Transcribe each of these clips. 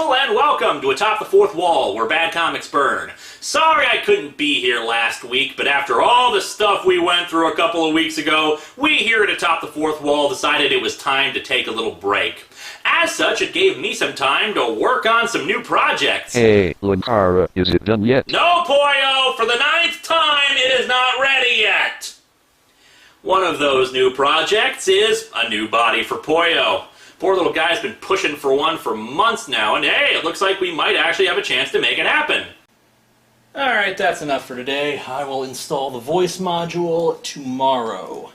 people, and welcome to Atop the Fourth Wall, where bad comics burn. Sorry I couldn't be here last week, but after all the stuff we went through a couple of weeks ago, we here at Atop the Fourth Wall decided it was time to take a little break. As such, it gave me some time to work on some new projects. Hey, Linkara, is it done yet? No, Poyo! For the 9th time, it is not ready yet! One of those new projects is a new body for Poyo. Poor little guy's been pushing for one for months now, and hey, it looks like we might actually have a chance to make it happen. Alright, that's enough for today. I will install the voice module tomorrow.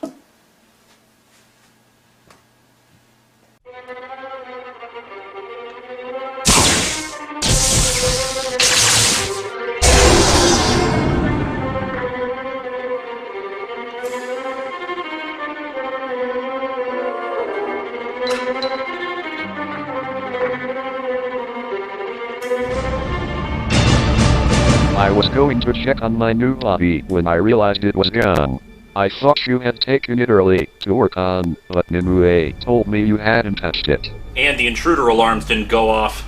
I was going to check on my new body when I realized it was gone. I thought you had taken it early to work on, but Nimue told me you hadn't touched it. And the intruder alarms didn't go off.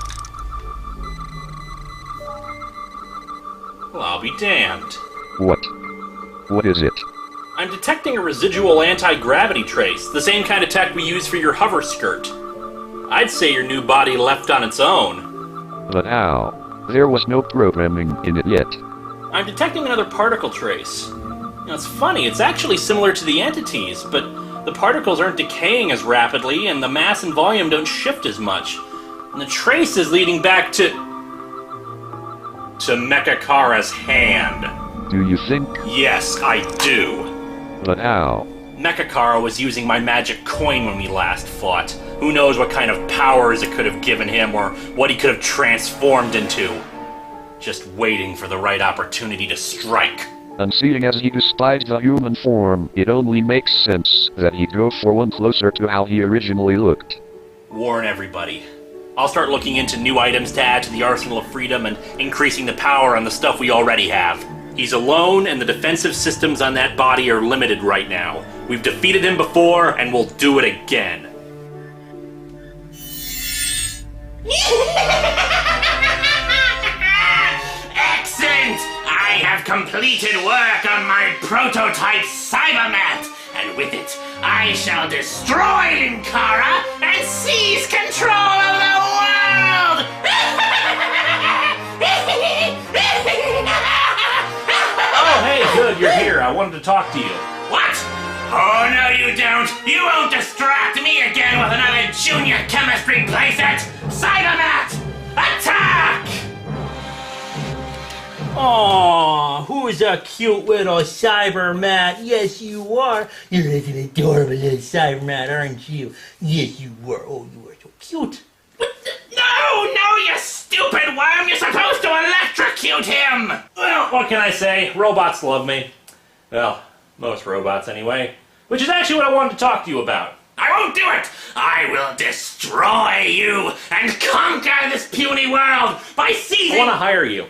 Well, I'll be damned. What? What is it? I'm detecting a residual anti-gravity trace, the same kind of tech we use for your hover skirt. I'd say your new body left on its own. But how? There was no programming in it yet. I'm detecting another particle trace. Now, it's funny, it's actually similar to the entities, but the particles aren't decaying as rapidly, and the mass and volume don't shift as much. And the trace is leading back to Mechakara's hand. Do you think? Yes, I do. But how? Mechakara was using my magic coin when we last fought. Who knows what kind of powers it could have given him, or what he could have transformed into. Just waiting for the right opportunity to strike. And seeing as he despised the human form, it only makes sense that he'd go for one closer to how he originally looked. Warn everybody. I'll start looking into new items to add to the Arsenal of Freedom and increasing the power on the stuff we already have. He's alone, and the defensive systems on that body are limited right now. We've defeated him before, and we'll do it again. Excellent! I have completed work on my prototype Cybermat, and with it, I shall destroy Linkara and seize control of the world! Oh, hey, good, you're here. I wanted to talk to you. What? Oh, no you don't! You won't distract me again with another junior chemistry playset! Cybermat! Attack! Aww, who's a cute little Cybermat? Yes, you are. You're like an adorable little Cybermat, aren't you? Yes, you were. Oh, you are so cute. No, you stupid worm! You're supposed to electrocute him! Well, what can I say? Robots love me. Well, most robots anyway. Which is actually what I wanted to talk to you about. I won't do it! I will destroy you and conquer this puny world by seizing— I want to hire you.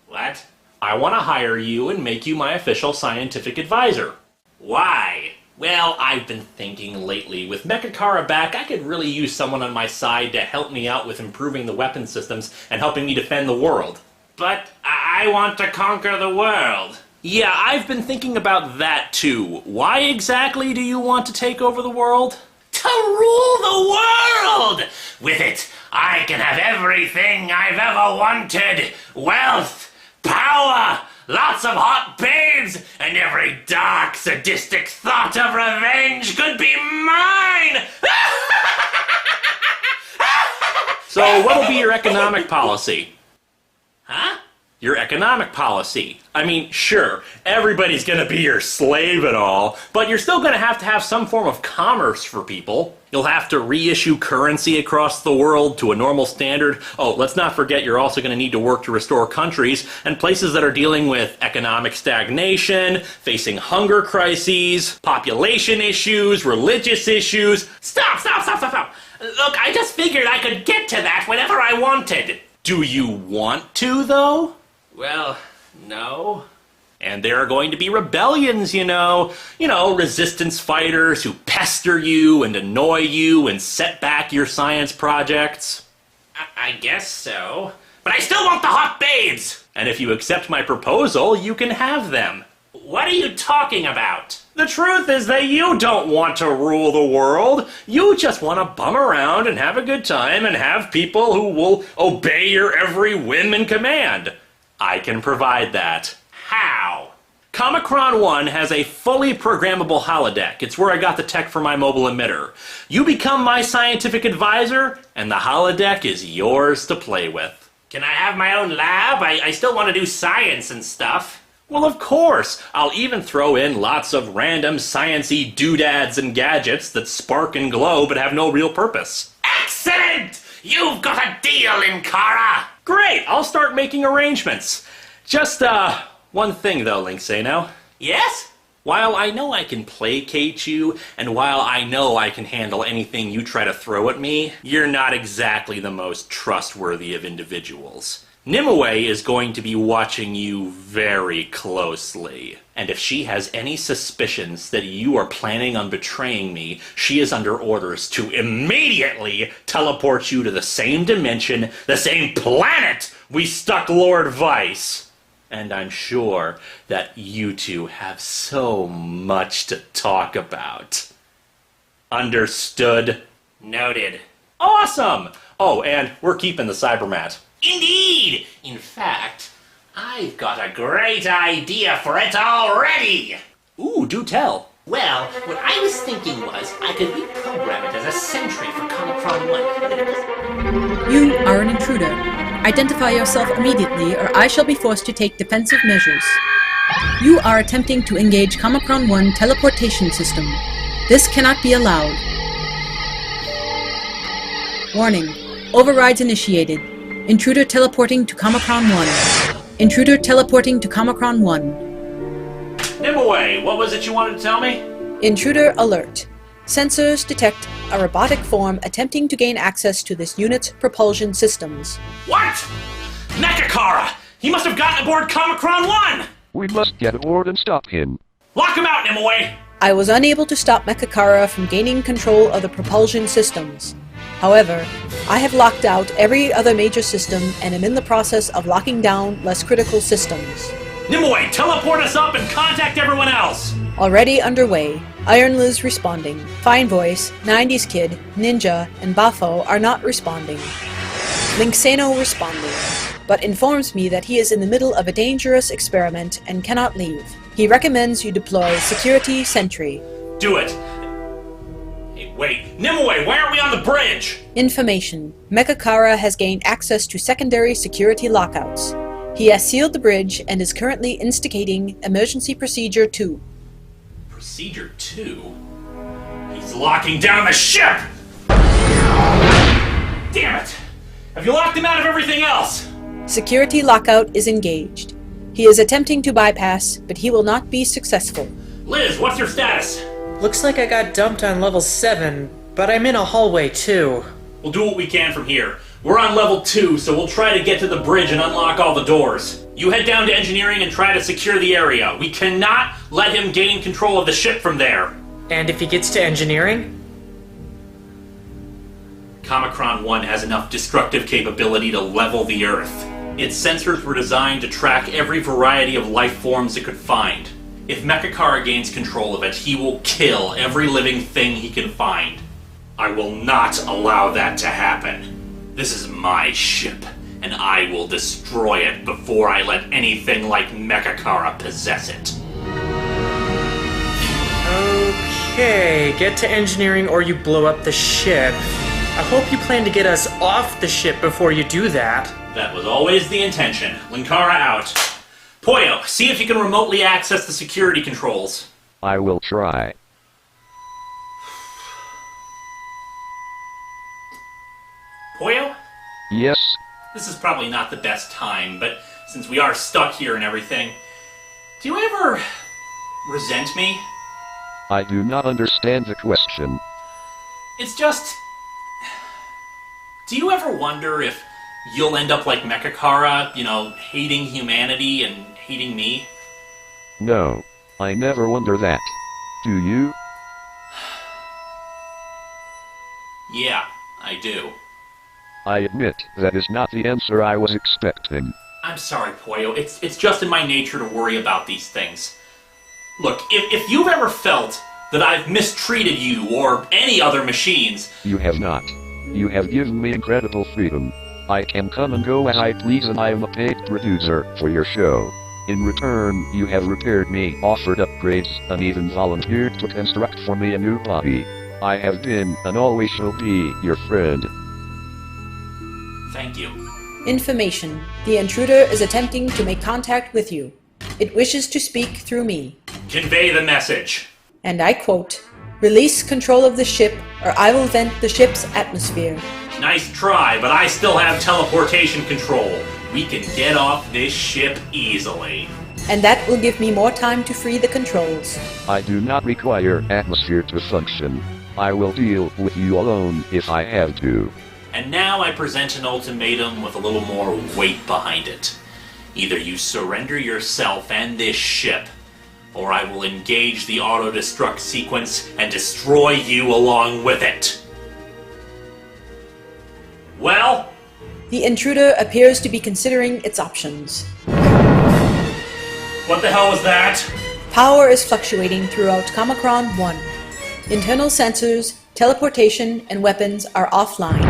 What? I want to hire you and make you my official scientific advisor. Why? Well, I've been thinking lately, with Mechakara back, I could really use someone on my side to help me out with improving the weapon systems and helping me defend the world. But I want to conquer the world. Yeah, I've been thinking about that too. Why exactly do you want to take over the world? To rule the world! With it, I can have everything I've ever wanted. Wealth, power, lots of hot babes, and every dark, sadistic thought of revenge could be mine! So what'll be your economic policy? Huh? Your economic policy. I mean, sure, everybody's gonna be your slave and all, but you're still gonna have some form of commerce for people. You'll have to reissue currency across the world to a normal standard. Oh, let's not forget you're also gonna need to work to restore countries and places that are dealing with economic stagnation, facing hunger crises, population issues, religious issues. Stop! Look, I just figured I could get to that whenever I wanted. Do you want to, though? Well, no. And there are going to be rebellions, you know, resistance fighters who pester you and annoy you and set back your science projects. I guess so. But I still want the hot babes! And if you accept my proposal, you can have them. What are you talking about? The truth is that you don't want to rule the world. You just want to bum around and have a good time and have people who will obey your every whim and command. I can provide that. How? Comicron 1 has a fully programmable holodeck. It's where I got the tech for my mobile emitter. You become my scientific advisor, and the holodeck is yours to play with. Can I have my own lab? I still want to do science and stuff. Well, of course. I'll even throw in lots of random science-y doodads and gadgets that spark and glow but have no real purpose. Excellent! You've got a deal, Linkara! Great! I'll start making arrangements. Just, one thing though, Linksano. Yes? While I know I can placate you, and while I know I can handle anything you try to throw at me, you're not exactly the most trustworthy of individuals. Nimue is going to be watching you very closely. And if she has any suspicions that you are planning on betraying me, she is under orders to immediately teleport you to the same dimension, the same planet we stuck Lord Vice. And I'm sure that you two have so much to talk about. Understood? Noted. Awesome! Oh, and we're keeping the cybermat. Indeed! In fact, I've got a great idea for it already! Ooh, do tell. Well, what I was thinking was I could reprogram it as a sentry for Comicron 1. You are an intruder. Identify yourself immediately, or I shall be forced to take defensive measures. You are attempting to engage Comicron 1 teleportation system. This cannot be allowed. Warning. Overrides initiated. Intruder teleporting to Comicron 1. Intruder teleporting to Comicron 1. Nimue, what was it you wanted to tell me? Intruder alert. Sensors detect a robotic form attempting to gain access to this unit's propulsion systems. What? Nekakara! He must have gotten aboard Comicron 1! We must get aboard and stop him. Lock him out, Nimue! I was unable to stop Mechakara from gaining control of the propulsion systems. However, I have locked out every other major system and am in the process of locking down less critical systems. Nimue, teleport us up and contact everyone else! Already underway. Iron Liz responding. Fine Voice, 90s Kid, Ninja, and Bafo are not responding. Linksano responding, but informs me that he is in the middle of a dangerous experiment and cannot leave. He recommends you deploy Security Sentry. Do it! Hey, wait. Nimue, why aren't we on the bridge? Information. Mechakara has gained access to secondary security lockouts. He has sealed the bridge and is currently instigating Emergency Procedure 2. Procedure 2? He's locking down the ship! Damn it! Have you locked him out of everything else? Security lockout is engaged. He is attempting to bypass, but he will not be successful. Liz, what's your status? Looks like I got dumped on level 7, but I'm in a hallway too. We'll do what we can from here. We're on level 2, so we'll try to get to the bridge and unlock all the doors. You head down to engineering and try to secure the area. We cannot let him gain control of the ship from there. And if he gets to engineering? Comicron 1 has enough destructive capability to level the Earth. Its sensors were designed to track every variety of life forms it could find. If Mechakara gains control of it, he will kill every living thing he can find. I will not allow that to happen. This is my ship, and I will destroy it before I let anything like Mechakara possess it. Okay, get to engineering or you blow up the ship. I hope you plan to get us off the ship before you do that. That was always the intention. Linkara out. Poyo, see if you can remotely access the security controls. I will try. Poyo? Yes? This is probably not the best time, but since we are stuck here and everything, do you ever resent me? I do not understand the question. It's just... Do you ever wonder if you'll end up like Mechakara, you know, hating humanity and hating me? No. I never wonder that. Do you? Yeah, I do. I admit that is not the answer I was expecting. I'm sorry, Poyo. It's just in my nature to worry about these things. Look, if you've ever felt that I've mistreated you or any other machines... You have not. You have given me incredible freedom. I can come and go as I please, and I am a paid producer for your show. In return, you have repaired me, offered upgrades, and even volunteered to construct for me a new body. I have been, and always shall be, your friend. Thank you. Information. The intruder is attempting to make contact with you. It wishes to speak through me. Convey the message. And I quote, "Release control of the ship, or I will vent the ship's atmosphere." Nice try, but I still have teleportation control. We can get off this ship easily. And that will give me more time to free the controls. I do not require atmosphere to function. I will deal with you alone if I have to. And now I present an ultimatum with a little more weight behind it. Either you surrender yourself and this ship, or I will engage the auto-destruct sequence and destroy you along with it. Well? The intruder appears to be considering its options. What the hell was that? Power is fluctuating throughout Comicron 1. Internal sensors, teleportation, and weapons are offline.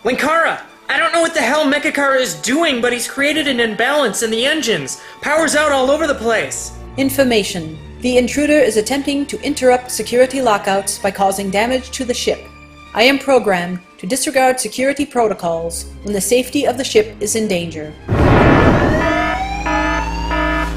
Linkara! I don't know what the hell Mechakara is doing, but he's created an imbalance in the engines. Power's out all over the place. Information. The intruder is attempting to interrupt security lockouts by causing damage to the ship. I am programmed to disregard security protocols when the safety of the ship is in danger.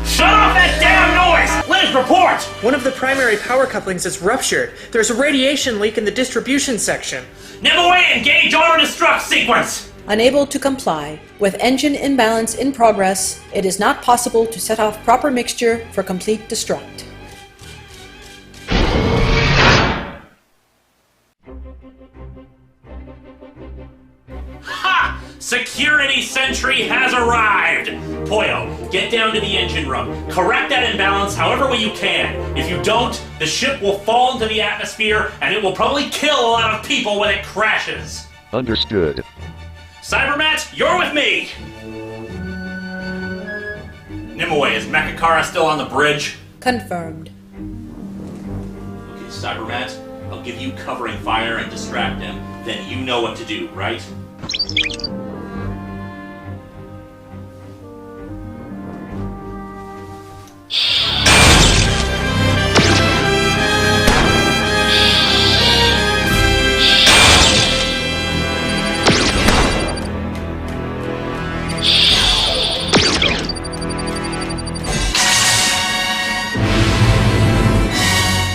Shut off that damn noise! Liz, report! One of the primary power couplings is ruptured. There's a radiation leak in the distribution section. Nimue, engage auto-destruct sequence! Unable to comply. With engine imbalance in progress, it is not possible to set off proper mixture for complete destruct. Ha! Security Sentry has arrived! Poyo, get down to the engine room. Correct that imbalance however way you can. If you don't, the ship will fall into the atmosphere and it will probably kill a lot of people when it crashes. Understood. Cybermat, you're with me! Nimue, is Mechakara still on the bridge? Confirmed. Okay, Cybermat, I'll give you covering fire and distract him. Then you know what to do, right?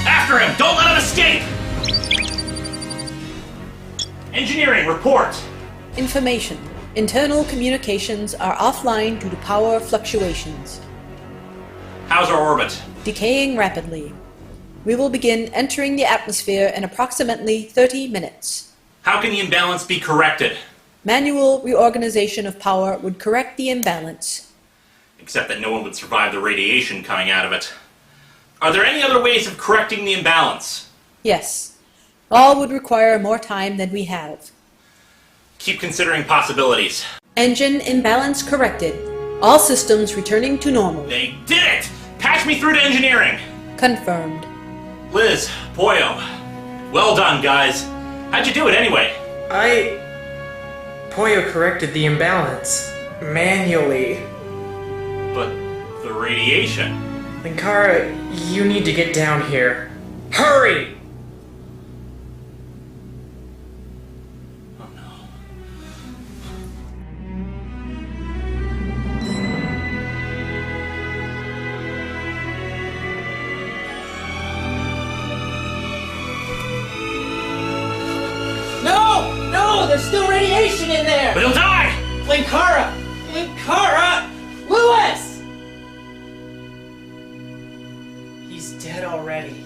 After him! Don't let him escape! Engineering, report! Information. Internal communications are offline due to power fluctuations. How's our orbit? Decaying rapidly. We will begin entering the atmosphere in approximately 30 minutes. How can the imbalance be corrected? Manual reorganization of power would correct the imbalance. Except that no one would survive the radiation coming out of it. Are there any other ways of correcting the imbalance? Yes. All would require more time than we have. Keep considering possibilities. Engine imbalance corrected. All systems returning to normal. They did it! Patch me through to engineering! Confirmed. Liz, Poyo, well done, guys. How'd you do it anyway? Poyo corrected the imbalance. Manually. But the radiation... Linkara, you need to get down here. Hurry! Oh no. No! No! There's still radiation in there! But he'll die! Linkara! Linkara! Lewis! He's dead already.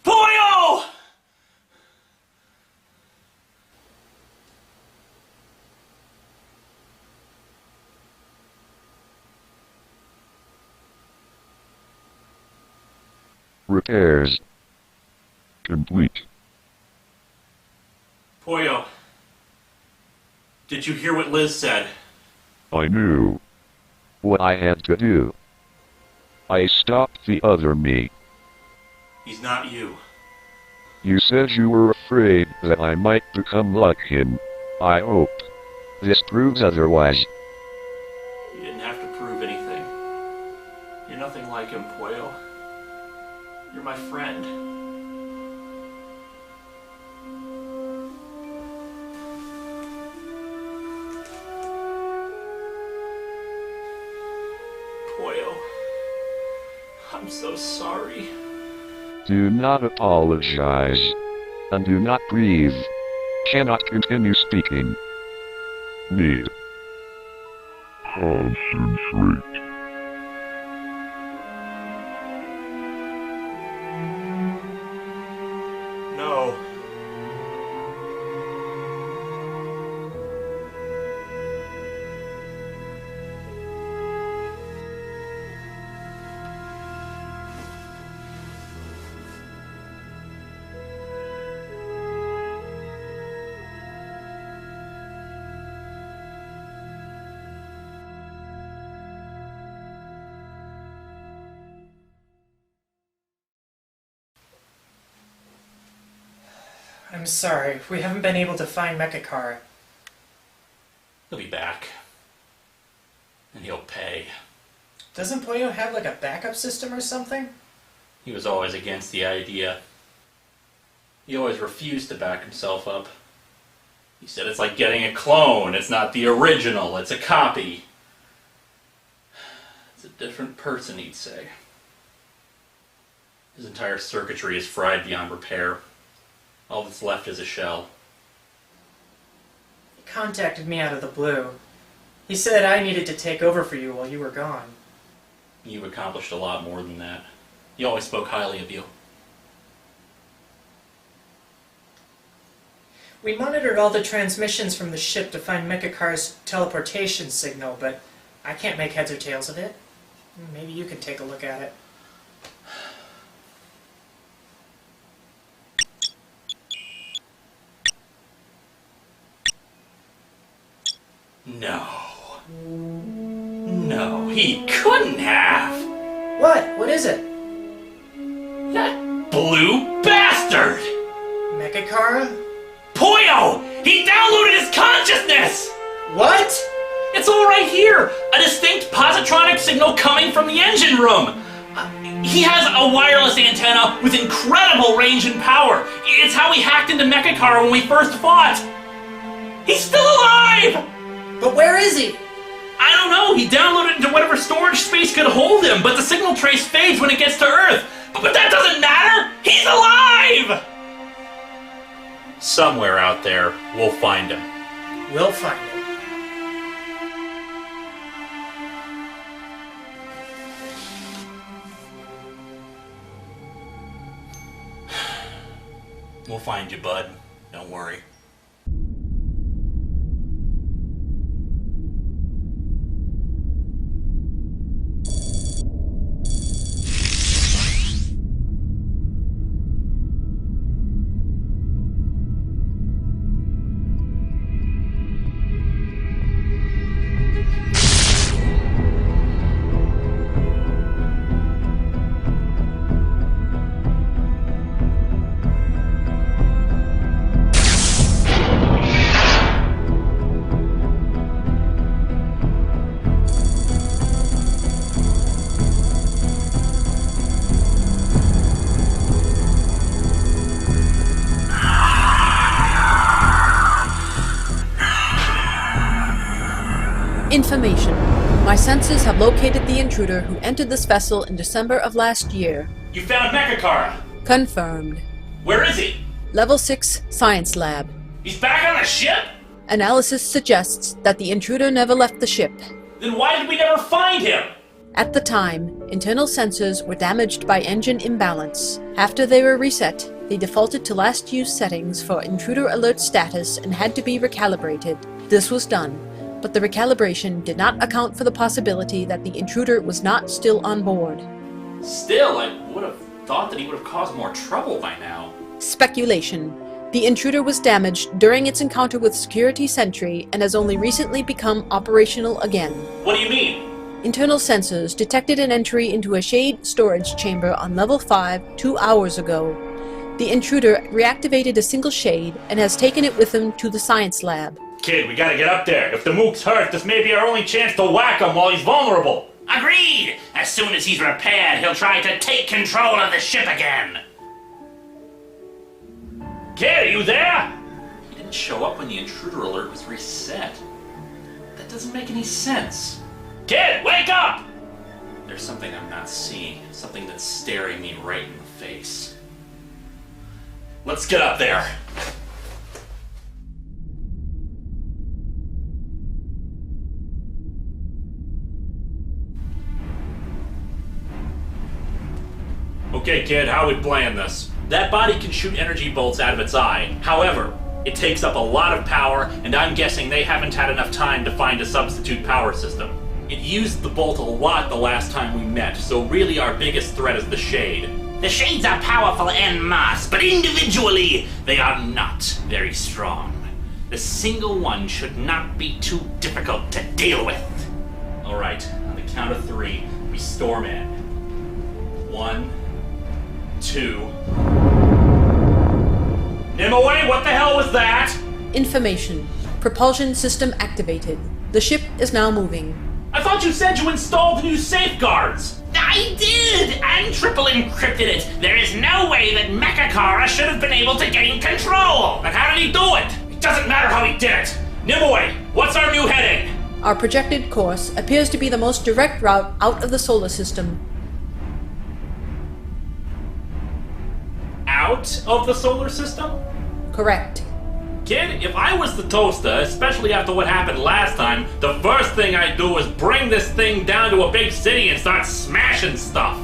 Poyo! Repairs. Complete. Pollo, did you hear what Liz said? I knew what I had to do. I stopped the other me. He's not you. You said you were afraid that I might become like him. I hope this proves otherwise. You didn't have to prove anything. You're nothing like him, Pollo. You're my friend. Pollo, I'm so sorry. Do not apologize. And do not breathe. Cannot continue speaking. Need. Concentrate. No. I'm sorry, we haven't been able to find Linkara. He'll be back. And he'll pay. Doesn't Pollo have like a backup system or something? He was always against the idea. He always refused to back himself up. He said it's like getting a clone. It's not the original, it's a copy. It's a different person, he'd say. His entire circuitry is fried beyond repair. All that's left is a shell. He contacted me out of the blue. He said I needed to take over for you while you were gone. You've accomplished a lot more than that. He always spoke highly of you. We monitored all the transmissions from the ship to find Linkara's teleportation signal, but I can't make heads or tails of it. Maybe you can take a look at it. No. No, he couldn't have! What? What is it? That blue bastard! Linkara? Pollo! He downloaded his consciousness! What? It's all right here! A distinct positronic signal coming from the engine room! He has a wireless antenna with incredible range and power. It's how he hacked into Linkara when we first fought. He's still alive! But where is he? I don't know. He downloaded into whatever storage space could hold him, but the signal trace fades when it gets to Earth. But that doesn't matter! He's alive! Somewhere out there, we'll find him. We'll find him. We'll find you, bud. Don't worry. Information. My sensors have located the intruder who entered this vessel in December of last year. You found Linkara. Confirmed. Where is he? Level 6 Science Lab. He's back on the ship? Analysis suggests that the intruder never left the ship. Then why did we never find him? At the time, internal sensors were damaged by engine imbalance. After they were reset, they defaulted to last used settings for intruder alert status and had to be recalibrated. This was done, but the recalibration did not account for the possibility that the intruder was not still on board. Still, I would have thought that he would have caused more trouble by now. Speculation. The intruder was damaged during its encounter with Security Sentry and has only recently become operational again. What do you mean? Internal sensors detected an entry into a shade storage chamber on level 5 2 hours ago. The intruder reactivated a single shade and has taken it with him to the science lab. Kid, we gotta get up there. If the mook's hurt, this may be our only chance to whack him while he's vulnerable. Agreed! As soon as he's repaired, he'll try to take control of the ship again. Kid, are you there? He didn't show up when the intruder alert was reset. That doesn't make any sense. Kid, wake up! There's something I'm not seeing. Something that's staring me right in the face. Let's get up there. Okay, kid, how are we playing this? That body can shoot energy bolts out of its eye. However, it takes up a lot of power, and I'm guessing they haven't had enough time to find a substitute power system. It used the bolt a lot the last time we met, so really our biggest threat is the Shade. The Shades are powerful en masse, but individually, they are not very strong. The single one should not be too difficult to deal with. Alright, on the count of 3, we storm in. 1, 2... Nimue, what the hell was that? Information. Propulsion system activated. The ship is now moving. I thought you said you installed the new safeguards! I did! And triple encrypted it! There is no way that Mechakara should have been able to gain control! But how did he do it? It doesn't matter how he did it! Nimue, what's our new heading? Our projected course appears to be the most direct route out of the solar system. Out of the solar system? Correct. Kid, if I was the toaster, especially after what happened last time, the first thing I'd do is bring this thing down to a big city and start smashing stuff.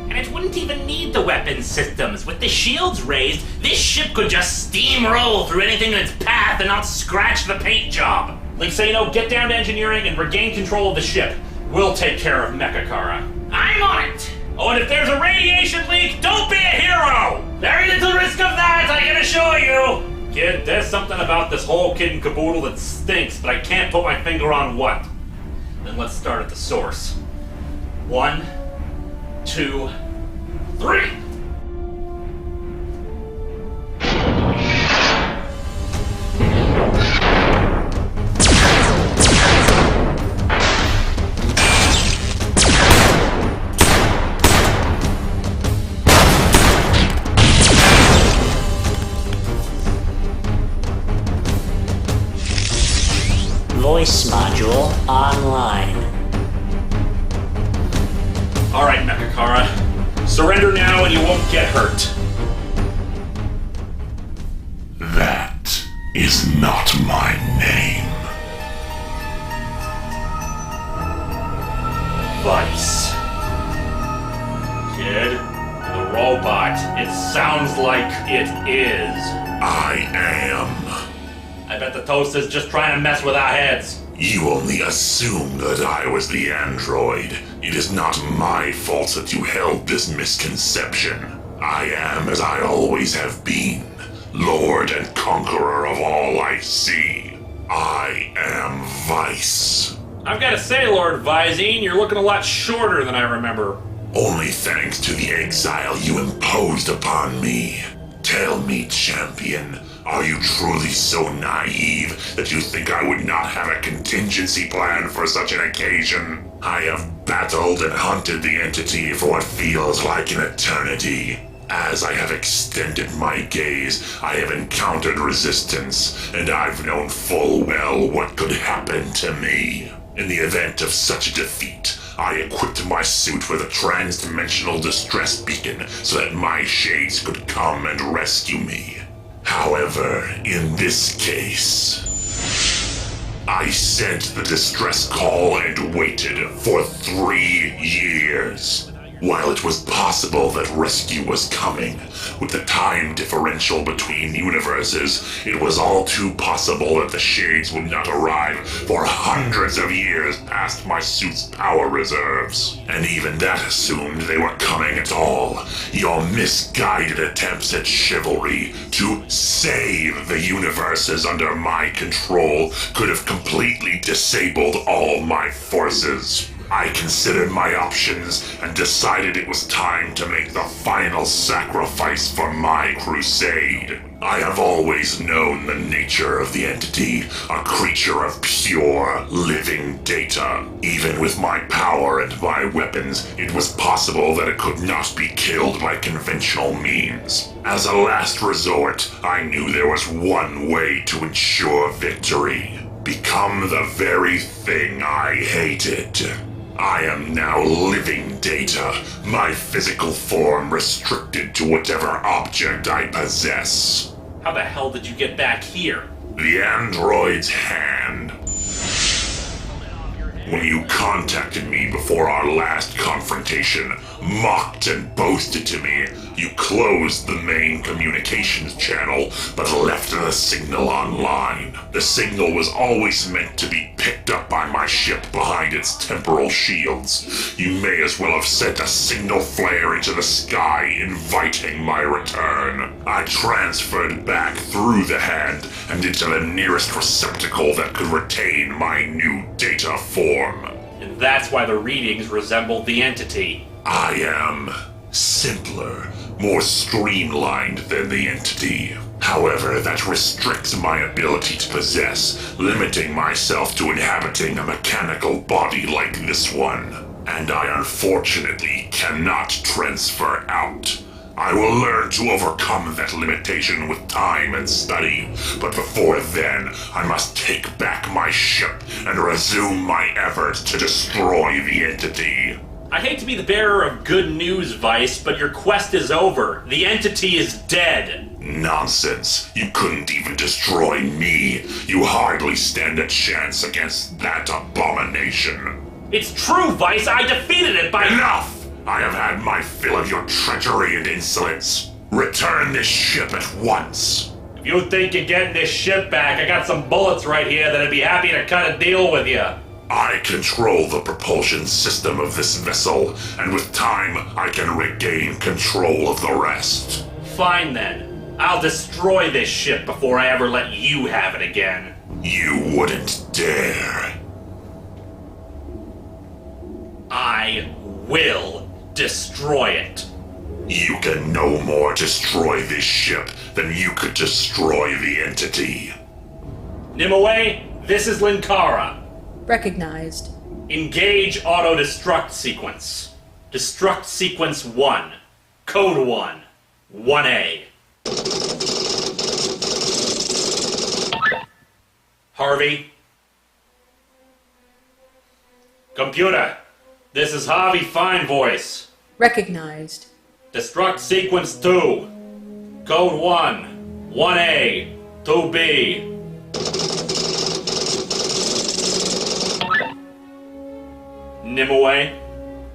And it wouldn't even need the weapon systems. With the shields raised, this ship could just steamroll through anything in its path and not scratch the paint job. Linkara, get down to engineering and regain control of the ship. We'll take care of Mechakara. I'm on it! Oh, and if there's a radiation leak, don't be a hero! Very little risk of that, I can assure you! Kid, there's something about this whole kid and caboodle that stinks, but I can't put my finger on what. Then let's start at the source. 1, 2, 3! Voice module online. Alright, Mechakara. Surrender now and you won't get hurt. That is not my name. Vice. Kid, the robot. It sounds like it is. I am. I bet the toaster's just trying to mess with our heads. You only assumed that I was the android. It is not my fault that you held this misconception. I am as I always have been, Lord and Conqueror of all I see. I am Vice. I've got to say, Lord Visine, you're looking a lot shorter than I remember. Only thanks to the exile you imposed upon me. Tell me, champion, are you truly so naive that you think I would not have a contingency plan for such an occasion? I have battled and hunted the entity for what feels like an eternity. As I have extended my gaze, I have encountered resistance, and I've known full well what could happen to me. In the event of such a defeat, I equipped my suit with a trans-dimensional distress beacon so that my shades could come and rescue me. However, in this case, I sent the distress call and waited for 3 years. While it was possible that rescue was coming, with the time differential between universes, it was all too possible that the Shades would not arrive for hundreds of years past my suit's power reserves. And even that assumed they were coming at all. Your misguided attempts at chivalry to save the universes under my control could have completely disabled all my forces. I considered my options and decided it was time to make the final sacrifice for my crusade. I have always known the nature of the entity, a creature of pure, living data. Even with my power and my weapons, it was possible that it could not be killed by conventional means. As a last resort, I knew there was one way to ensure victory. Become the very thing I hated. I am now living data, my physical form restricted to whatever object I possess. How the hell did you get back here? The android's hand. When you contacted me before our last confrontation, mocked and boasted to me, you closed the main communications channel, but left the signal online. The signal was always meant to be picked up by my ship behind its temporal shields. You may as well have sent a signal flare into the sky inviting my return. I transferred back through the hand and into the nearest receptacle that could retain my new data form. And that's why the readings resembled the entity. I am simpler, more streamlined than the entity. However, that restricts my ability to possess, limiting myself to inhabiting a mechanical body like this one. And I unfortunately cannot transfer out. I will learn to overcome that limitation with time and study, but before then, I must take back my ship and resume my efforts to destroy the entity. I hate to be the bearer of good news, Vice, but your quest is over. The entity is dead. Nonsense. You couldn't even destroy me. You hardly stand a chance against that abomination. It's true, Vice. I defeated it by... Enough! I have had my fill of your treachery and insolence. Return this ship at once. If you think you're getting this ship back, I got some bullets right here that'd be happy to cut a deal with you. I control the propulsion system of this vessel, and with time, I can regain control of the rest. Fine then. I'll destroy this ship before I ever let you have it again. You wouldn't dare. I will destroy it. You can no more destroy this ship than you could destroy the entity. Nimue, this is Linkara. Recognized. Engage auto-destruct sequence. Destruct sequence 1. Code 1. 1A. Harvey? Computer, this is Harvey Fine Voice. Recognized. Destruct sequence 2. Code 1. 1A. 2B. Nimue?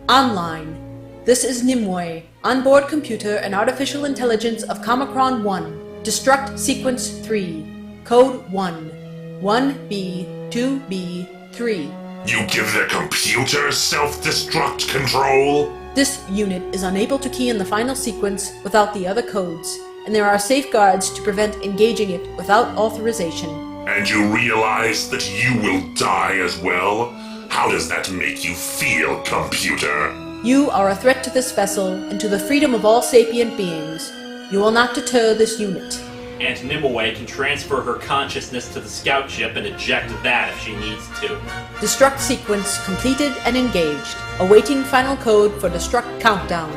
Online. This is Nimue, onboard computer and artificial intelligence of Comicron 1. Destruct sequence 3. Code 1. 1B, 2B, 3. You give the computer self-destruct control? This unit is unable to key in the final sequence without the other codes, and there are safeguards to prevent engaging it without authorization. And you realize that you will die as well? How does that make you feel, computer? You are a threat to this vessel and to the freedom of all sapient beings. You will not deter this unit. And Nimue can transfer her consciousness to the scout ship and eject that if she needs to. Destruct sequence completed and engaged. Awaiting final code for destruct countdown.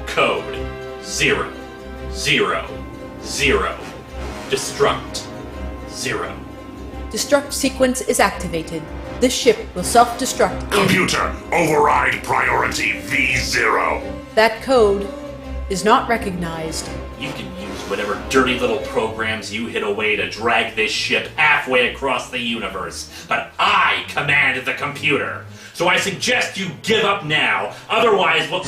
Code 0, 0, 0. Destruct 0. Destruct sequence is activated. This ship will self-destruct in... Computer, override priority V0. That code is not recognized. You can use whatever dirty little programs you hid away to drag this ship halfway across the universe, but I command the computer. so I suggest you give up now. Otherwise, we'll...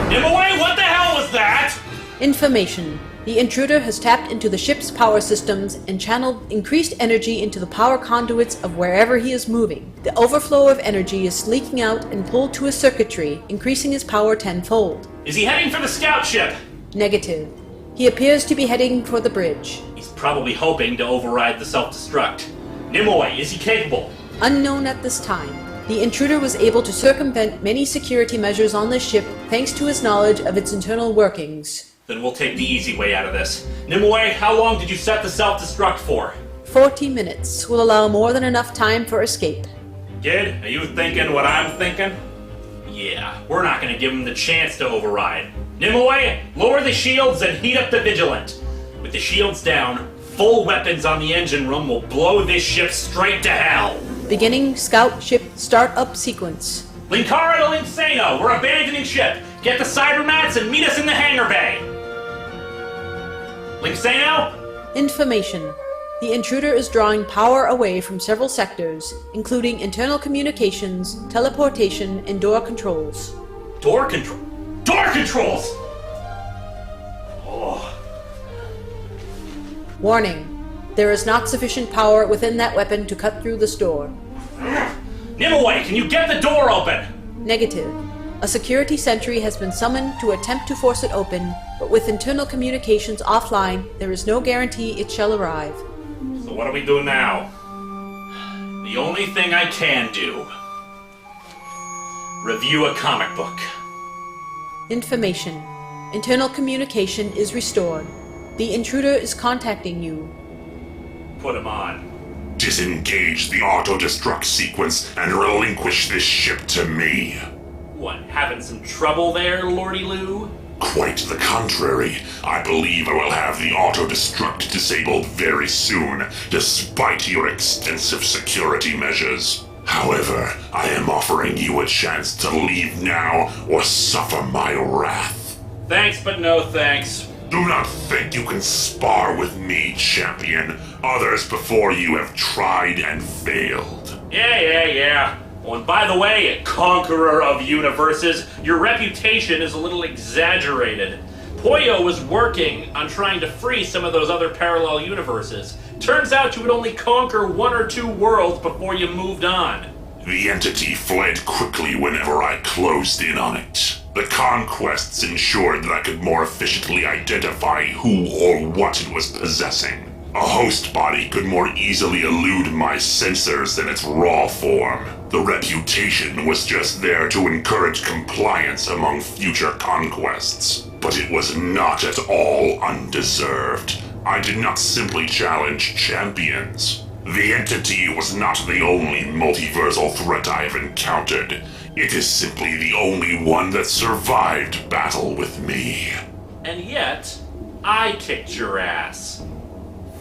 Nimue, what the hell was that? Information. The intruder has tapped into the ship's power systems and channeled increased energy into the power conduits of wherever he is moving. The overflow of energy is leaking out and pulled to his circuitry, increasing his power tenfold. Is he heading for the scout ship? Negative. He appears to be heading for the bridge. He's probably hoping to override the self-destruct. Nimue, is he capable? Unknown at this time. The intruder was able to circumvent many security measures on this ship thanks to his knowledge of its internal workings. Then we'll take the easy way out of this. Nimue, how long did you set the self-destruct for? 40 minutes will allow more than enough time for escape. Kid, are you thinking what I'm thinking? Yeah, we're not gonna give him the chance to override. Nimue, lower the shields and heat up the Vigilant. With the shields down, full weapons on the engine room will blow this ship straight to hell. Beginning scout ship startup sequence. Linkara to Linksano, we're abandoning ship. Get the Cybermats and meet us in the hangar bay. Linksano? Information. The intruder is drawing power away from several sectors, including internal communications, teleportation, and door controls. Door control? Door controls! Oh. Warning. There is not sufficient power within that weapon to cut through this door. Nimue, can you get the door open? Negative. A security sentry has been summoned to attempt to force it open, but with internal communications offline, there is no guarantee it shall arrive. So what do we do now? The only thing I can do. Review a comic book. Information. Internal communication is restored. The intruder is contacting you. Put him on. Disengage the auto-destruct sequence and relinquish this ship to me. What, having some trouble there, Lordy Lou? Quite the contrary. I believe I will have the auto-destruct disabled very soon, despite your extensive security measures. However, I am offering you a chance to leave now or suffer my wrath. Thanks, but no thanks. Do not think you can spar with me, champion. Others before you have tried and failed. Yeah. Oh, and by the way, conqueror of universes, your reputation is a little exaggerated. Poyo was working on trying to free some of those other parallel universes. Turns out you would only conquer one or two worlds before you moved on. The entity fled quickly whenever I closed in on it. The conquests ensured that I could more efficiently identify who or what it was possessing. A host body could more easily elude my sensors than its raw form. The reputation was just there to encourage compliance among future conquests. But it was not at all undeserved. I did not simply challenge champions. The entity was not the only multiversal threat I have encountered. It is simply the only one that survived battle with me. And yet, I kicked your ass.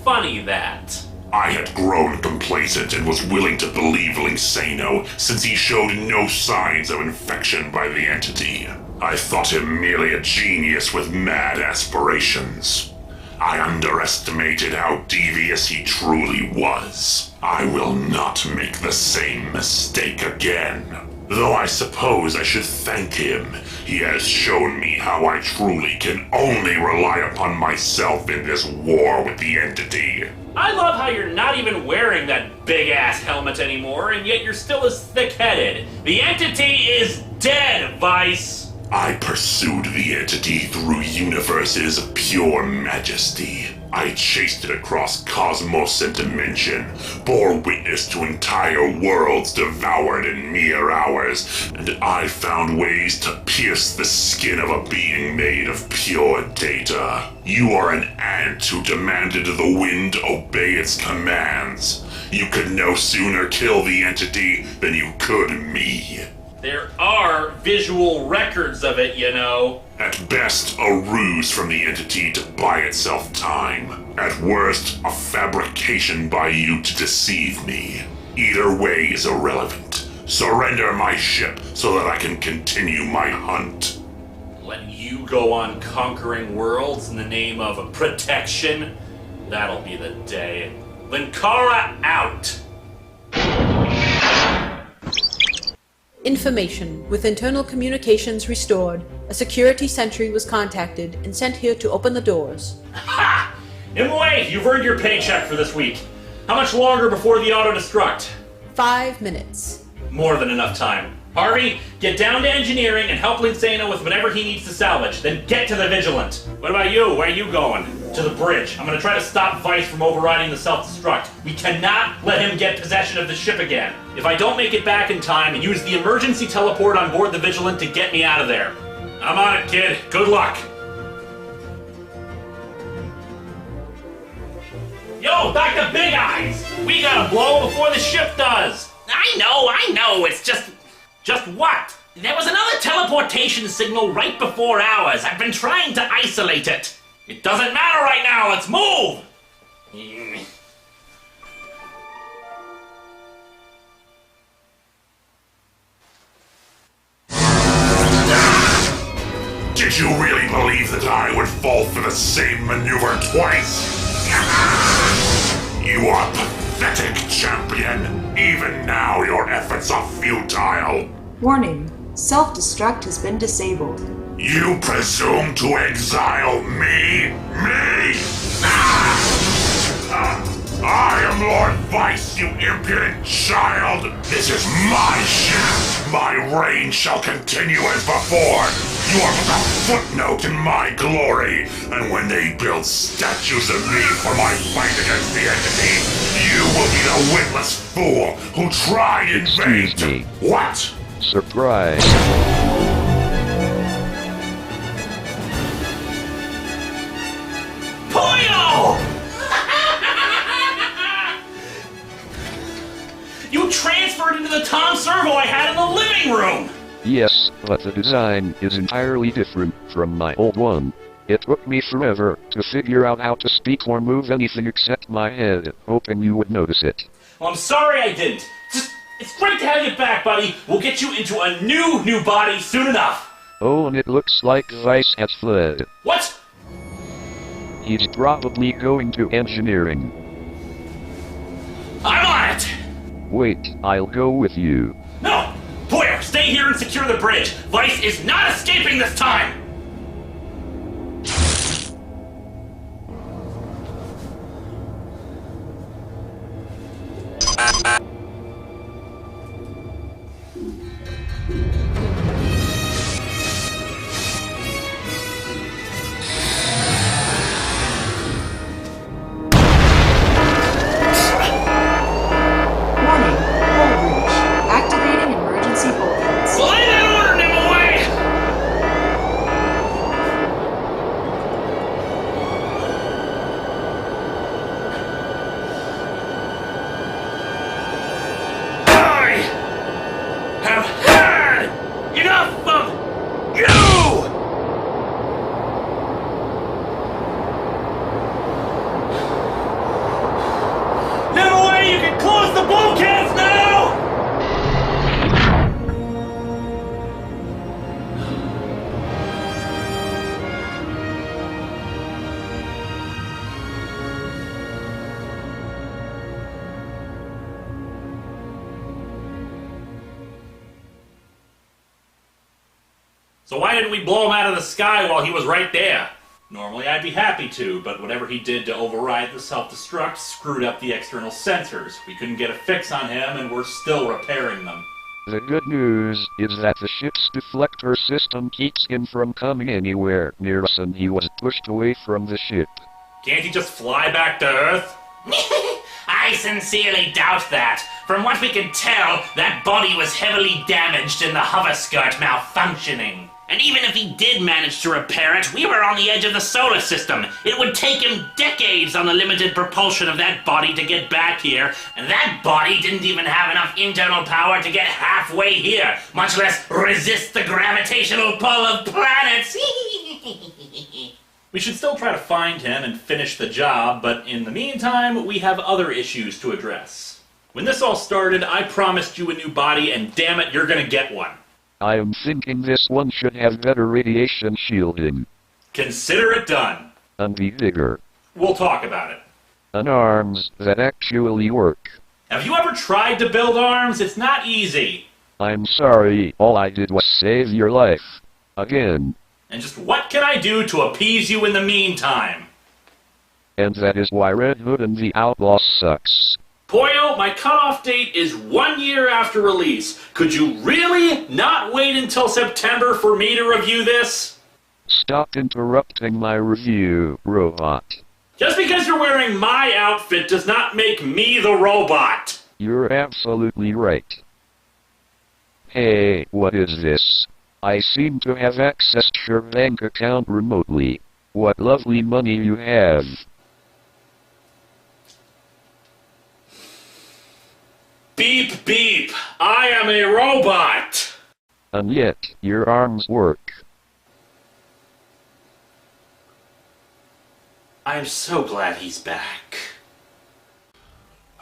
Funny that. I had grown complacent and was willing to believe Linksano since he showed no signs of infection by the entity. I thought him merely a genius with mad aspirations. I underestimated how devious he truly was. I will not make the same mistake again. Though I suppose I should thank him. He has shown me how I truly can only rely upon myself in this war with the entity. I love how you're not even wearing that big-ass helmet anymore, and yet you're still as thick-headed. The entity is dead, Vice! I pursued the entity through universes of pure majesty. I chased it across cosmos and dimension, bore witness to entire worlds devoured in mere hours, and I found ways to pierce the skin of a being made of pure data. You are an ant who demanded the wind obey its commands. You could no sooner kill the entity than you could me. There are visual records of it, you know. At best, a ruse from the entity to buy itself time. At worst, a fabrication by you to deceive me. Either way is irrelevant. Surrender my ship so that I can continue my hunt. Let you go on conquering worlds in the name of protection? That'll be the day. Linkara out! Information. With internal communications restored, a security sentry was contacted and sent here to open the doors. Ha! Imwe, you've earned your paycheck for this week. How much longer before the auto-destruct? 5 minutes. More than enough time. Harvey, get down to engineering and help Linsano with whatever he needs to salvage, then get to the Vigilant. What about you? Where are you going? To the bridge. I'm gonna try to stop Vice from overriding the self-destruct. We cannot let him get possession of the ship again. If I don't make it back in time, use the emergency teleport on board the Vigilant to get me out of there. I'm on it, kid. Good luck. Yo, Dr. Big Eyes! We gotta blow before the ship does! I know, it's just... Just what? There was another teleportation signal right before ours. I've been trying to isolate it. It doesn't matter right now, let's move! Did you really believe that I would fall for the same maneuver twice? You are pathetic, champion. Even now, your efforts are futile. Warning. Self-destruct has been disabled. You presume to exile me? Me? I am Lord Vice, you impudent child! This is my ship! My reign shall continue as before! You are but a footnote in my glory! And when they build statues of me for my fight against the entity, you will be the witless fool who tried in vain Excuse me. What? Surprise. Pollo! You transferred into the Tom Servo I had in the living room! Yes, but the design is entirely different from my old one. It took me forever to figure out how to speak or move anything except my head, hoping you would notice it. Well, I'm sorry I didn't. It's great to have you back, buddy. We'll get you into a new body soon enough. Oh, and it looks like Vice has fled. What? He's probably going to engineering. I'm on it! Wait, I'll go with you. No! Boyer, stay here and secure the bridge. Vice is not escaping this time! Warning. Hull breach. Activating emergency bulkheads. Belay that order, Nimue! I have had enough of you! Nimue, you can close the bulkheads now! So why didn't we blow him out of the sky while he was right there? Normally I'd be happy to, but whatever he did to override the self-destruct screwed up the external sensors. We couldn't get a fix on him, and we're still repairing them. The good news is that the ship's deflector system keeps him from coming anywhere near us, and he was pushed away from the ship. Can't he just fly back to Earth? I sincerely doubt that. From what we can tell, that body was heavily damaged and the hover skirt malfunctioning. And even if he did manage to repair it, we were on the edge of the solar system. It would take him decades on the limited propulsion of that body to get back here, and that body didn't even have enough internal power to get halfway here, much less resist the gravitational pull of planets. We should still try to find him and finish the job, but in the meantime, we have other issues to address. When this all started, I promised you a new body, and damn it, you're gonna get one. I am thinking this one should have better radiation shielding. Consider it done. And be bigger. We'll talk about it. And arms that actually work. Have you ever tried to build arms? It's not easy. I'm sorry, all I did was save your life. Again. And just what can I do to appease you in the meantime? And that is why Red Hood and the Outlaw sucks. Poyo, my cutoff date is 1 year after release. Could you really not wait until September for me to review this? Stop interrupting my review, robot. Just because you're wearing my outfit does not make me the robot. You're absolutely right. Hey, what is this? I seem to have accessed your bank account remotely. What lovely money you have. Beep beep, I am a robot. And yet, your arms work. I'm so glad he's back.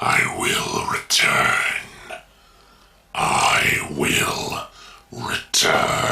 I will return. I will return.